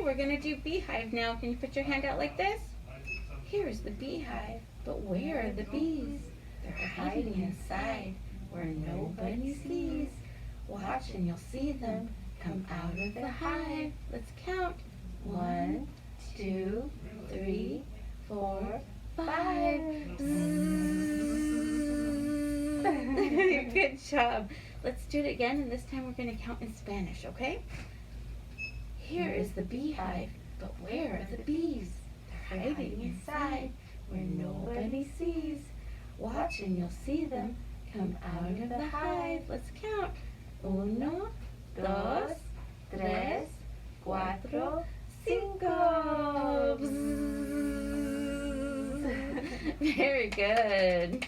we're going to do beehive now. Can you put your hand out like this? Here's the beehive, but where are the bees? They're hiding inside where nobody sees. Watch and you'll see them come out of the hive. Let's count. 1, 2, 3, 4, 5. Good job. Let's do it again, and this time we're going to count in Spanish, okay? Here is the beehive, but where are the bees? They're hiding inside where nobody sees. Watch and you'll see them come out of the hive. Let's count. 1, 2, 3, 4, 5. Very good.